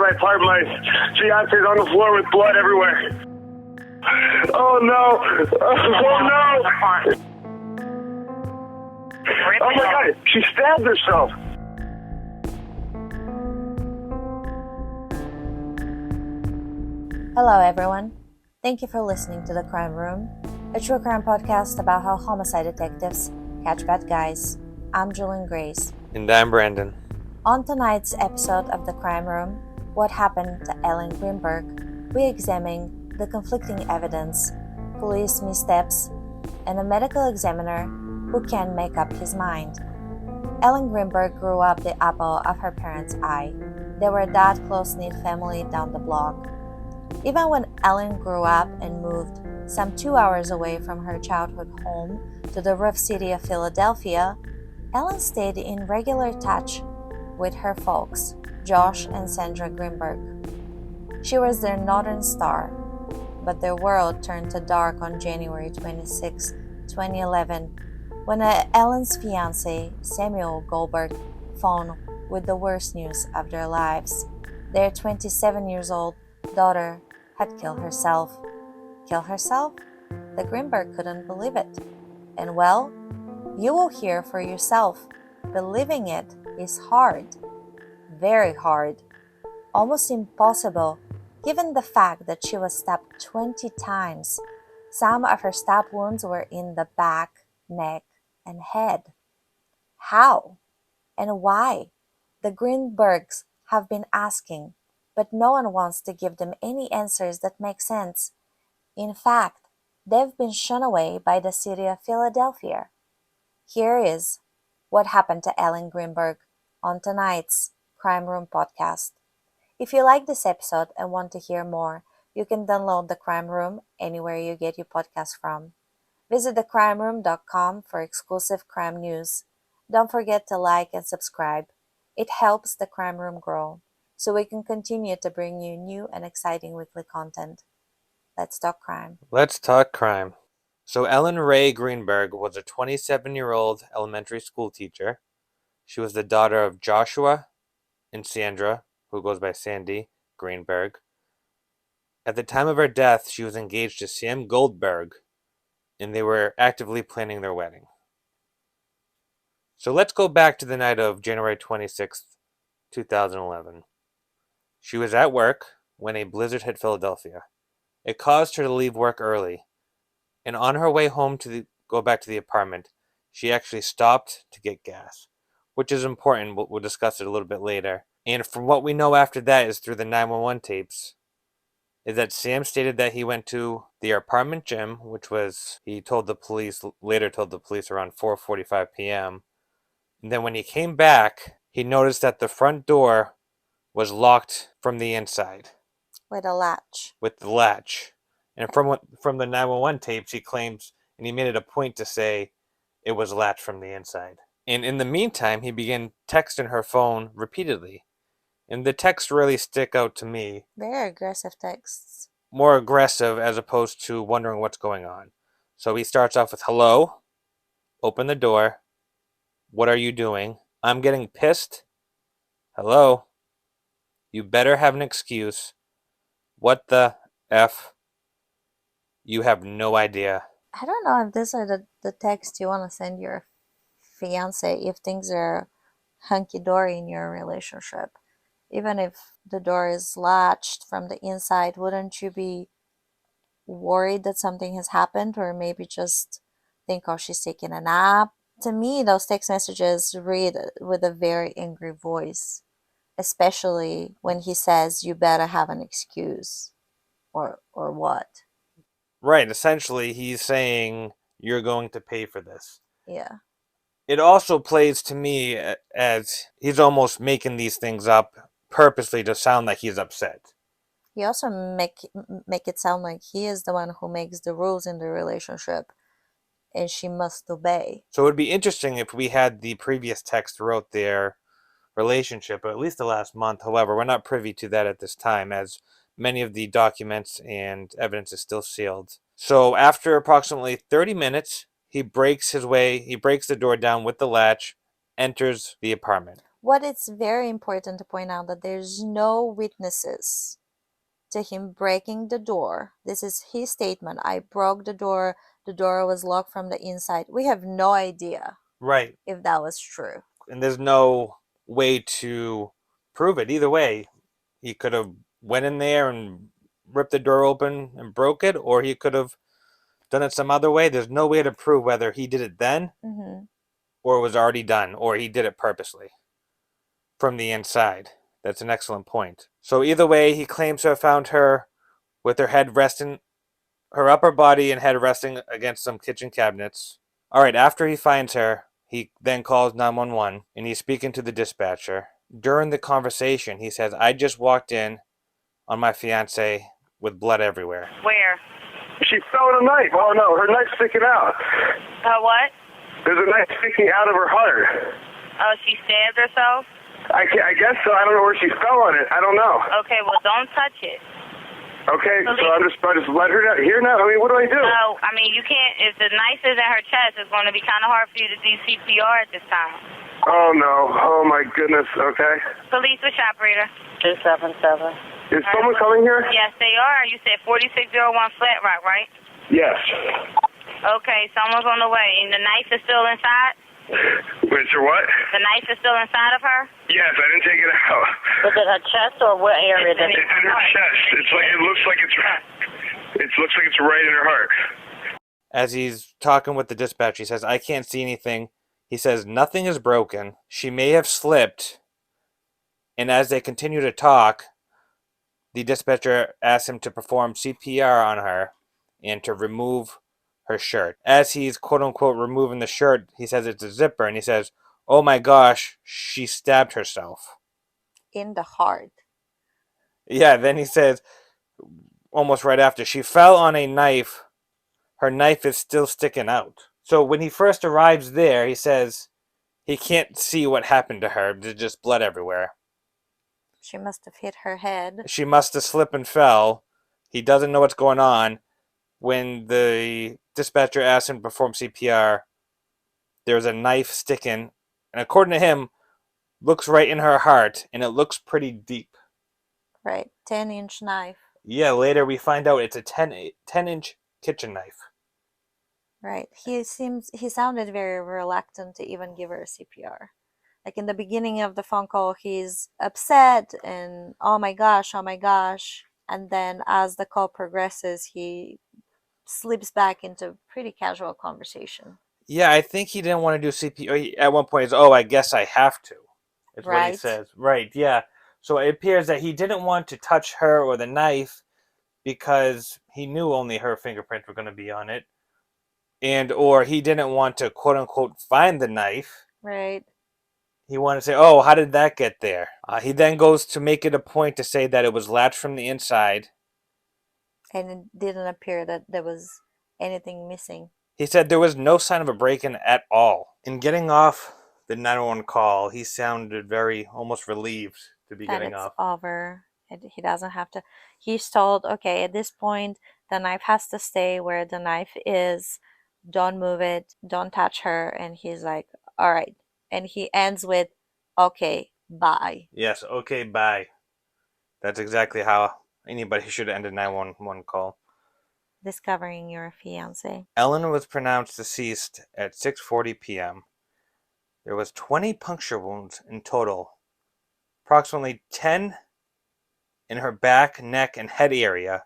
my part. My fiance's on the floor with blood everywhere. Oh no! Oh no! Oh my God! She stabbed herself. Hello everyone. Thank you for listening to The Crime Room, a true crime podcast about how homicide detectives catch bad guys. I'm Jolene Grace. And I'm Branden. On tonight's episode of The Crime Room, What Happened to Ellen Greenberg, we examine the conflicting evidence, police missteps, and a medical examiner who can't make up his mind. Ellen Greenberg grew up the apple of her parents' eye. They were that close-knit family down the block. Even when Ellen grew up and moved some 2 hours away from her childhood home to the rough city of Philadelphia, Ellen stayed in regular touch with her folks, Josh and Sandra Greenberg. She was their northern star, but their world turned to dark on January 26, 2011, when Ellen's fiancé, Samuel Goldberg, phoned with the worst news of their lives. Their 27-year-old daughter had killed herself. Kill herself? The Greenberg couldn't believe it. And well, you will hear for yourself. Believing it is hard. Very hard. Almost impossible, given the fact that she was stabbed 20 times. Some of her stab wounds were in the back, neck, and head. How? And why? The Greenbergs have been asking, but no one wants to give them any answers that make sense. In fact, they've been shunned away by the city of Philadelphia. Here is what happened to Ellen Greenberg on tonight's Crime Room podcast. If you like this episode and want to hear more, you can download The Crime Room anywhere you get your podcast from. Visit thecrimeroom.com for exclusive crime news. Don't forget to like and subscribe. It helps The Crime Room grow, so we can continue to bring you new and exciting weekly content. Let's talk crime. Let's talk crime. So Ellen Ray Greenberg was a 27-year-old elementary school teacher. She was the daughter of Joshua and Sandra, who goes by Sandy Greenberg. At the time of her death, she was engaged to Sam Goldberg, and they were actively planning their wedding. So let's go back to the night of January 26th, 2011. She was at work when a blizzard hit Philadelphia. It caused her to leave work early, and on her way home to go back to the apartment, she actually stopped to get gas, which is important. We'll discuss it a little bit later. And from what we know after that is through the 911 tapes, is that Sam stated that he went to the apartment gym, which was, later told the police around 4:45 p.m. And then when he came back, he noticed that the front door was locked from the inside. With a latch. With the latch. And from the 911 tapes, he claims, and he made it a point to say it was latched from the inside. And in the meantime, he began texting her phone repeatedly. And the texts really stick out to me. Very aggressive texts. More aggressive as opposed to wondering what's going on. So he starts off with, hello, open the door, what are you doing? I'm getting pissed. Hello, you better have an excuse. What the F? You have no idea. I don't know if these are the texts you want to send your fiancé if things are hunky-dory in your relationship. Even if the door is latched from the inside, wouldn't you be worried that something has happened, or maybe just think, oh, she's taking a nap? To me, those text messages read with a very angry voice, especially when he says, you better have an excuse, or what? Right, essentially he's saying, you're going to pay for this. Yeah. It also plays to me as he's almost making these things up purposely to sound like he's upset. He also make it sound like he is the one who makes the rules in the relationship and she must obey. So it would be interesting if we had the previous text throughout their relationship, or at least the last month. However, we're not privy to that at this time, as many of the documents and evidence is still sealed. So after approximately 30 minutes, he breaks the door down with the latch, enters the apartment. What it's very important to point out that there's no witnesses to him breaking the door. This is his statement. I broke the door. The door was locked from the inside. We have no idea Right. if that was true. And there's no way to prove it. Either way, he could have went in there and ripped the door open and broke it, or he could have done it some other way. There's no way to prove whether he did it then or it was already done, or he did it purposely from the inside. That's an excellent point. So either way, he claims to have found her with her head resting, her upper body and head resting against some kitchen cabinets. All right, after he finds her, he then calls 911 and he's speaking to the dispatcher. During the conversation, he says, I just walked in on my fiancé with blood everywhere. Where? She fell with a knife. Oh, no, her knife's sticking out. Her what? There's a knife sticking out of her heart. Oh, she stabbed herself? I guess so. I don't know where she fell on it. I don't know. Okay, well, don't touch it. Okay, so I just let her here now. I mean, what do I do? No, I mean, you can't. If the knife is in her chest, it's going to be kind of hard for you to do CPR at this time. Oh, no. Oh, my goodness. Okay. Police, which operator? 277. Is someone coming here? Yes, they are. You said 4601 Flat Rock, right? Yes. Okay, someone's on the way. And the knife is still inside? Wait, so what? The knife is still inside of her? Yes, I didn't take it out. Was it her chest or what area? It's in It's in her chest. It looks like it's right in her heart. As he's talking with the dispatcher, he says, I can't see anything. He says, nothing is broken. She may have slipped. And as they continue to talk, the dispatcher asks him to perform CPR on her and to remove her shirt. As he's quote-unquote removing the shirt, he says it's a zipper, and he says, oh my gosh, she stabbed herself. In the heart. Yeah, then he says, almost right after, she fell on a knife. Her knife is still sticking out. So when he first arrives there, he says he can't see what happened to her. There's just blood everywhere. She must have hit her head. She must have slipped and fell. He doesn't know what's going on. When the dispatcher asks him to perform CPR, there's a knife sticking, and according to him, looks right in her heart, and it looks pretty deep. Right, 10-inch knife. Yeah, later we find out it's a 10-inch kitchen knife. Right, he sounded very reluctant to even give her a CPR. Like in the beginning of the phone call, he's upset and oh my gosh, and then as the call progresses, he slips back into pretty casual conversation. Yeah, I think he didn't want to do CPR. At one point, he's, oh, I guess I have to. Is what he says. Right, yeah. So it appears that he didn't want to touch her or the knife because he knew only her fingerprints were going to be on it. And or he didn't want to, quote-unquote, find the knife. Right. He wanted to say, oh, how did that get there? He then goes to make it a point to say that it was latched from the inside. And it didn't appear that there was anything missing. He said there was no sign of a break-in at all. In getting off the 911 call, he sounded very almost relieved to be getting off. It's over. He doesn't have to. He's told, okay, at this point, the knife has to stay where the knife is. Don't move it. Don't touch her. And he's like, all right. And he ends with, okay, bye. Yes, okay, bye. That's exactly how anybody should end a 911 call. Discovering your fiancé. Ellen was pronounced deceased at 6:40 p.m. There was 20 puncture wounds in total. Approximately 10 in her back, neck, and head area.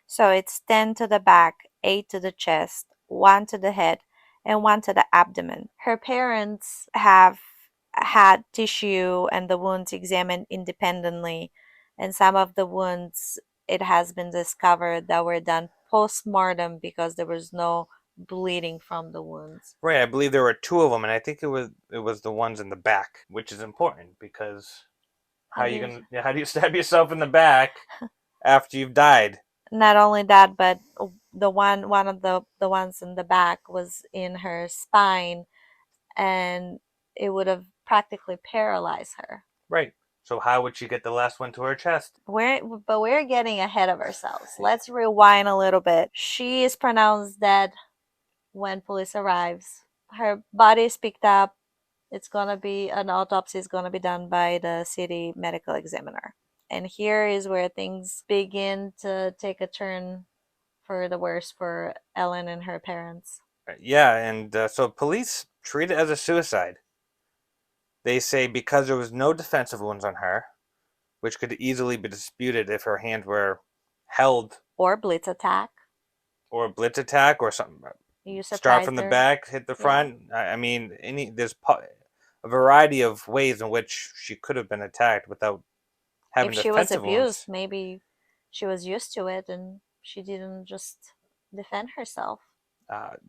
So it's 10 to the back, 8 to the chest, 1 to the head, and 1 to the abdomen. Her parents have had tissue and the wounds examined independently, and some of the wounds, it has been discovered that were done post-mortem because there was no bleeding from the wounds. Right, I believe there were 2 of them, and I think it was the ones in the back, which is important because how do you stab yourself in the back after you've died? Not only that, but one of the ones in the back was in her spine, and it would have practically paralyzed her. Right. So how would she get the last one to her chest? But we're getting ahead of ourselves. Let's rewind a little bit. She is pronounced dead when police arrives. Her body is picked up It's gonna be an autopsy is gonna be done by the city medical examiner. And here is where things begin to take a turn for the worse for Ellen and her parents. Yeah, and so police treat it as a suicide. They say because there was no defensive wounds on her, which could easily be disputed if her hands were held, Or blitz attack. or a blitz attack, or something. You Start surprised from the her. back, hit the Yeah. front. I mean, there's a variety of ways in which she could have been attacked without having If she was defensive abused, wounds. maybe she was used to it and she didn't just defend herself.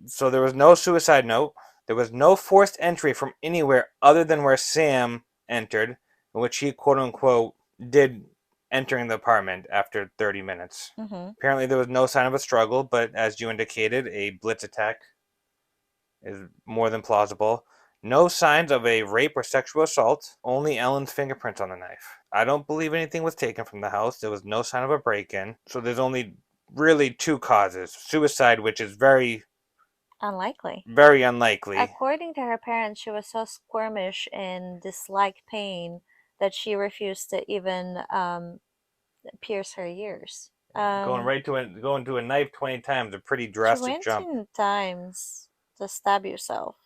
So there was no suicide note. There was no forced entry from anywhere other than where Sam entered, in which he, quote unquote, did entering the apartment after 30 minutes. Mm-hmm. Apparently there was no sign of a struggle, but as you indicated, a blitz attack is more than plausible. No signs of a rape or sexual assault, only Ellen's fingerprints on the knife. I don't believe anything was taken from the house. There was no sign of a break-in. So there's only really two causes. Suicide, which is very Unlikely. very unlikely. According to her parents, she was so squirmish and disliked pain that she refused to even pierce her ears. Going to a knife 20 times, a pretty She drastic went jump. 10 times to stab yourself.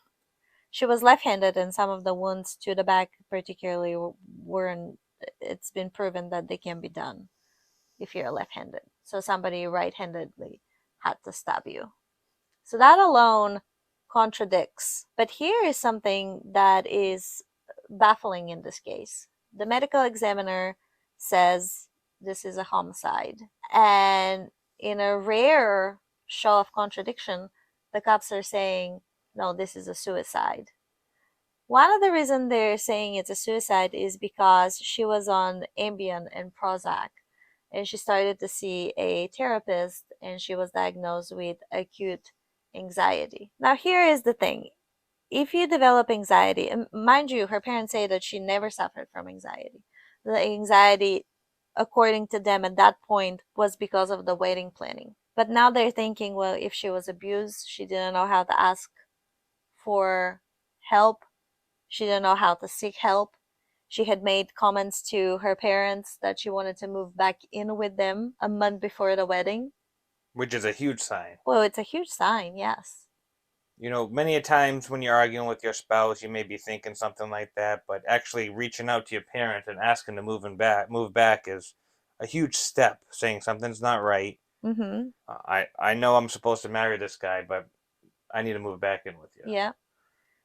She was left-handed, and some of the wounds to the back particularly weren't. It's been proven that they can be done if you're left-handed. So somebody right-handedly had to stab you. So that alone contradicts. But here is something that is baffling in this case. The medical examiner says this is a homicide. And in a rare show of contradiction, the cops are saying, no, this is a suicide. One of the reasons they're saying it's a suicide is because she was on Ambien and Prozac, and she started to see a therapist, and she was diagnosed with acute anxiety. Now, here is the thing. If you develop anxiety, and mind you, her parents say that she never suffered from anxiety. The anxiety, according to them at that point, was because of the wedding planning. But now they're thinking, well, if she was abused, she didn't know how to ask for help. She didn't know how to seek help. She had made comments to her parents that she wanted to move back in with them a month before the wedding. Which is a huge sign. Well, it's a huge sign, yes. You know, many a times when you're arguing with your spouse, you may be thinking something like that, but actually reaching out to your parents and asking to move back is a huge step, saying something's not right. Mm-hmm. I know I'm supposed to marry this guy, but I need to move back in with you. Yeah.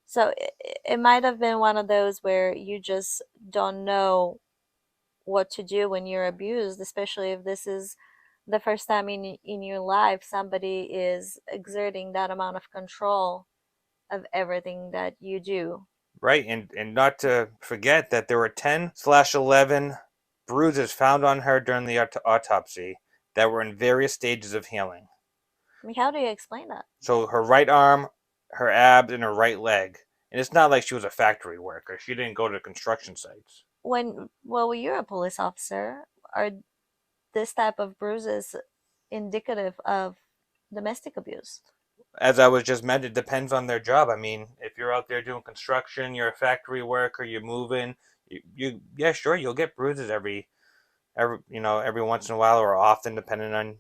So it might have been one of those where you just don't know what to do when you're abused, especially if this is the first time in your life somebody is exerting that amount of control of everything that you do. Right, and not to forget that there were 10/11 bruises found on her during the autopsy that were in various stages of healing. I mean, how do you explain that? So her right arm, her abs, and her right leg. And it's not like she was a factory worker. She didn't go to construction sites. When you're a police officer, are this type of bruises indicative of domestic abuse? As I was just mentioned, it depends on their job. I mean, if you're out there doing construction, you're a factory worker, you're moving, yeah, sure, you'll get bruises every once in a while, or often, depending on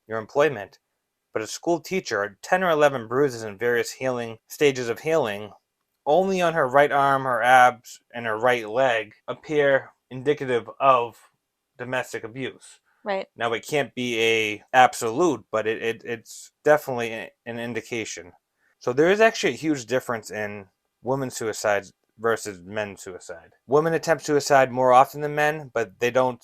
your employment. But a school teacher, 10 or 11 bruises in various stages of healing, only on her right arm, her abs, and her right leg appear indicative of domestic abuse. Right. Now, it can't be a absolute, but it's definitely an indication. So there is actually a huge difference in women's suicides versus men's suicide. Women attempt suicide more often than men, but they don't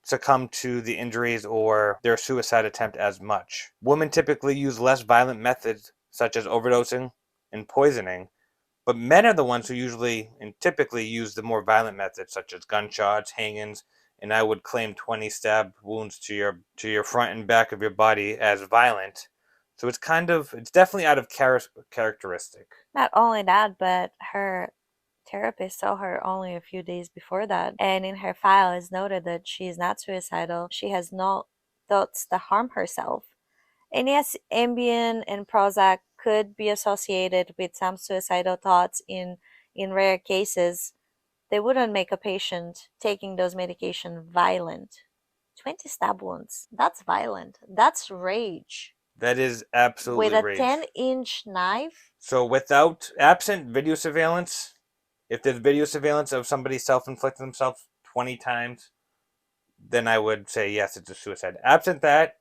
succumb to the injuries or their suicide attempt as much. Women typically use less violent methods, such as overdosing and poisoning, but men are the ones who usually and typically use the more violent methods, such as gunshots, hangings, and I would claim 20 stab wounds to your front and back of your body as violent. So it's definitely out of characteristic. Not only that, but her therapist saw her only a few days before that, and in her file is noted that she is not suicidal. She has no thoughts to harm herself. And yes, Ambien and Prozac could be associated with some suicidal thoughts in in rare cases, they wouldn't make a patient taking those medication violent. 20 stab wounds. That's violent. That's rage. That is absolutely With a rage. 10-inch knife? So absent video surveillance, if there's video surveillance of somebody self-inflicting themselves 20 times, then I would say yes, it's a suicide. Absent that,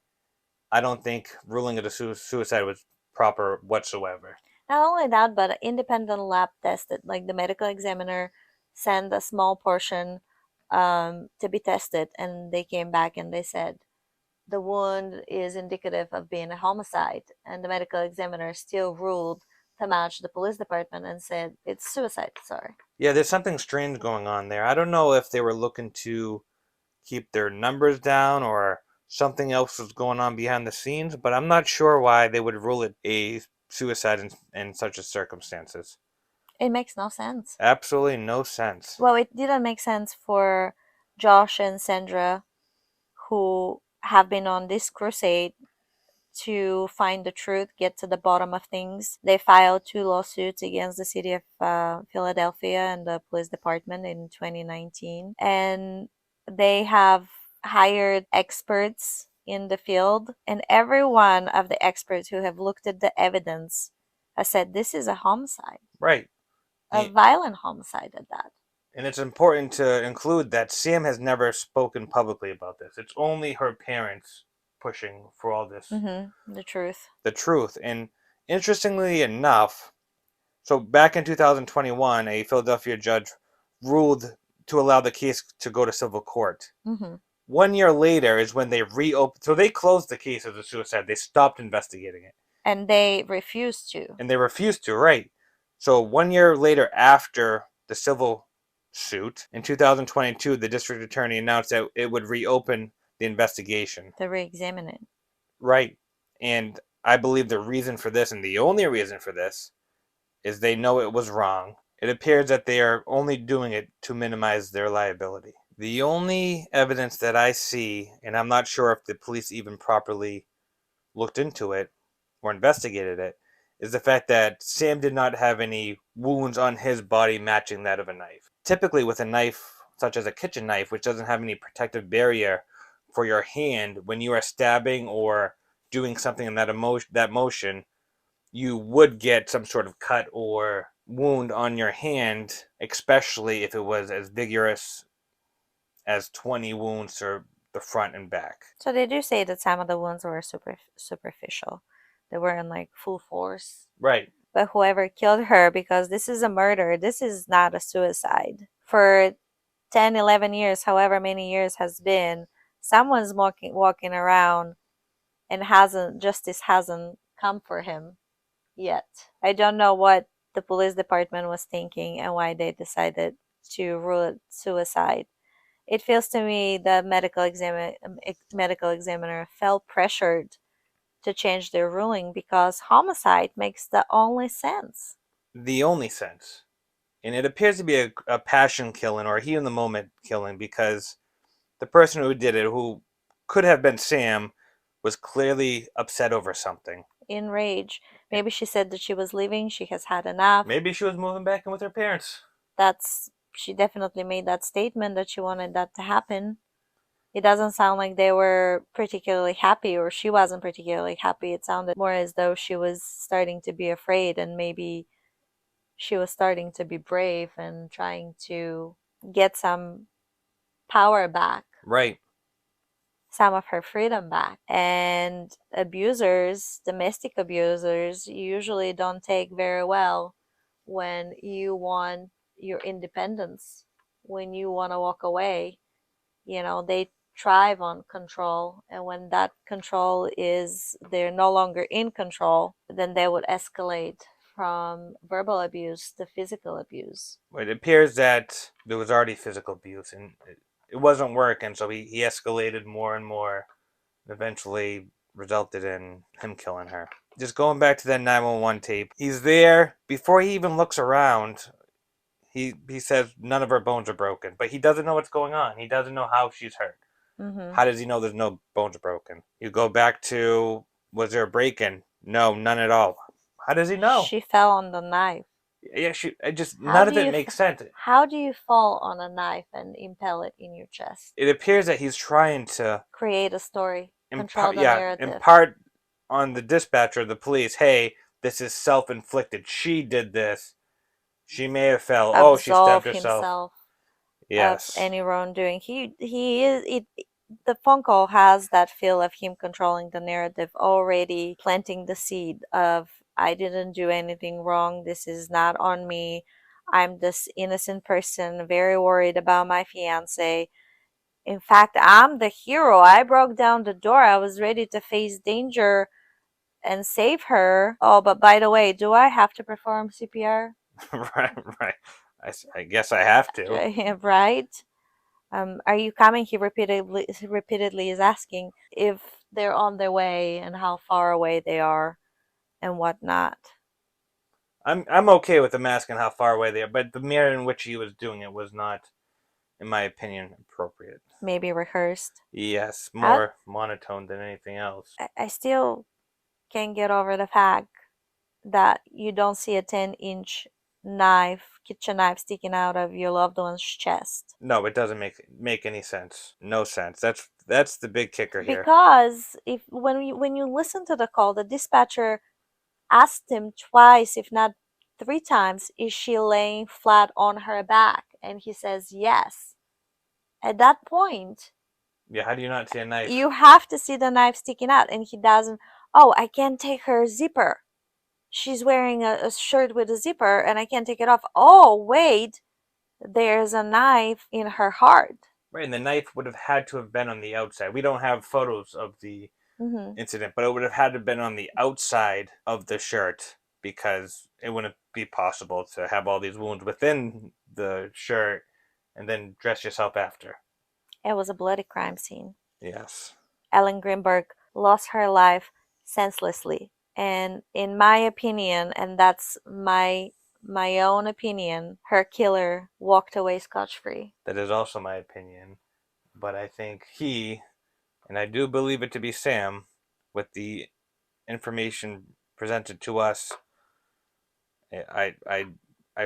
I don't think ruling it a suicide was proper whatsoever. Not only that, but an independent lab tested, like the medical examiner sent a small portion to be tested, and they came back and they said the wound is indicative of being a homicide, and the medical examiner still ruled to match the police department and said it's suicide. Sorry. Yeah, there's something strange going on there. I don't know if they were looking to keep their numbers down or something else was going on behind the scenes, but I'm not sure why they would rule it a suicide in such a circumstances. It makes no sense. Absolutely no sense. Well, it didn't make sense for Josh and Sandra, who have been on this crusade to find the truth, get to the bottom of things. They filed 2 lawsuits against the city of Philadelphia and the police department in 2019. And they have hired experts in the field. And every one of the experts who have looked at the evidence has said this is a homicide. Right. A violent homicide at that. And it's important to include that Sam has never spoken publicly about this. It's only her parents pushing for all this. The truth. The truth. And interestingly enough, so back in 2021, a Philadelphia judge ruled to allow the case to go to civil court. 1 year later is when they reopened. So they closed the case as a suicide. They stopped investigating it. And they refused to. Right. So 1 year later after the civil suit, in 2022, the district attorney announced that it would reopen the investigation. To re-examine it. Right. And I believe the reason for this, and the only reason for this, is they know it was wrong. It appears that they are only doing it to minimize their liability. The only evidence that I see, and I'm not sure if the police even properly looked into it or investigated it, is the fact that Sam did not have any wounds on his body matching that of a knife. Typically with a knife, such as a kitchen knife, which doesn't have any protective barrier for your hand, when you are stabbing or doing something in that motion, you would get some sort of cut or wound on your hand, especially if it was as vigorous as 20 wounds to the front and back. So they do say that some of the wounds were superficial. They weren't like full force. Right. But whoever killed her, because this is a murder, this is not a suicide. For 10, 11 years, however many years has been, someone's walking around and justice hasn't come for him yet. I don't know what the police department was thinking and why they decided to rule it suicide. It feels to me the medical examiner felt pressured to change their ruling because homicide makes the only sense. The only sense. And it appears to be a passion killing or a heat in the moment killing, because the person who did it, who could have been Sam, was clearly upset over something. In rage. Maybe she said that she was leaving, she has had enough. Maybe she was moving back in with her parents. She definitely made that statement that she wanted that to happen. It doesn't sound like they were particularly happy, or she wasn't particularly happy. It sounded more as though she was starting to be afraid, and maybe she was starting to be brave and trying to get some power back. Right. Some of her freedom back. And abusers, domestic abusers, usually don't take very well when you want your independence, when you want to walk away. You know, they thrive on control, and when that control is, they're no longer in control, then they would escalate from verbal abuse to physical abuse. It appears that there was already physical abuse, and it wasn't working, so he escalated more and more, and eventually resulted in him killing her. Just going back to that 911 tape, he's there. Before he even looks around, he says none of her bones are broken, but he doesn't know what's going on. He doesn't know how she's hurt. How does he know there's no bones broken? You go back to, was there a break-in? No, none at all. How does he know? She fell on the knife. Yeah, none of it makes sense. How do you fall on a knife and impale it in your chest? It appears that he's trying to create a story, control the narrative. impart on the dispatcher, the police, hey, this is self-inflicted. She did this. She may have fell. Oh, she stabbed herself. Himself Yes. of any wrongdoing. The phone call has that feel of him controlling the narrative, already planting the seed of, I didn't do anything wrong. This is not on me. I'm this innocent person, very worried about my fiancé. In fact, I'm the hero. I broke down the door. I was ready to face danger and save her. Oh, but by the way, do I have to perform CPR? right. I guess I have to. Right? Are you coming? He repeatedly is asking if they're on their way and how far away they are and whatnot. I'm okay with the mask and how far away they are, but the manner in which he was doing it was not, in my opinion, appropriate. Maybe rehearsed. Yes, more monotone than anything else. I still can't get over the fact that you don't see a 10-inch kitchen knife sticking out of your loved one's chest. No, it doesn't make any sense. No sense. That's the big kicker here. Because when you listen to the call, the dispatcher asked him twice, if not 3 times, is she laying flat on her back? And he says yes. At that point, yeah, how do you not see a knife? You have to see the knife sticking out, and he doesn't. Oh, I can't take her zipper. She's wearing a shirt with a zipper and I can't take it off. Oh, wait, there's a knife in her heart. Right, and the knife would have had to have been on the outside. We don't have photos of the incident, but it would have had to have been on the outside of the shirt, because it wouldn't be possible to have all these wounds within the shirt and then dress yourself after. It was a bloody crime scene. Yes. Ellen Greenberg lost her life senselessly. And in my opinion, and that's my own opinion, her killer walked away scotch-free. That is also my opinion. But I think he, and I do believe it to be Sam, with the information presented to us, I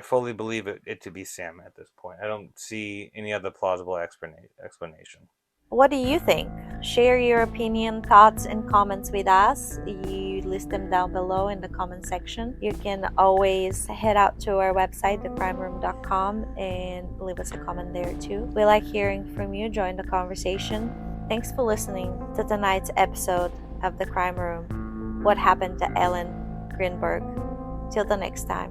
fully believe it to be Sam at this point. I don't see any other plausible explanation. What do you think? Share your opinion, thoughts, and comments with us. You list them down below in the comment section. You can always head out to our website, thecrimeroom.com, and leave us a comment there too. We like hearing from you. Join the conversation. Thanks for listening to tonight's episode of The Crime Room. What happened to Ellen Greenberg? Till the next time.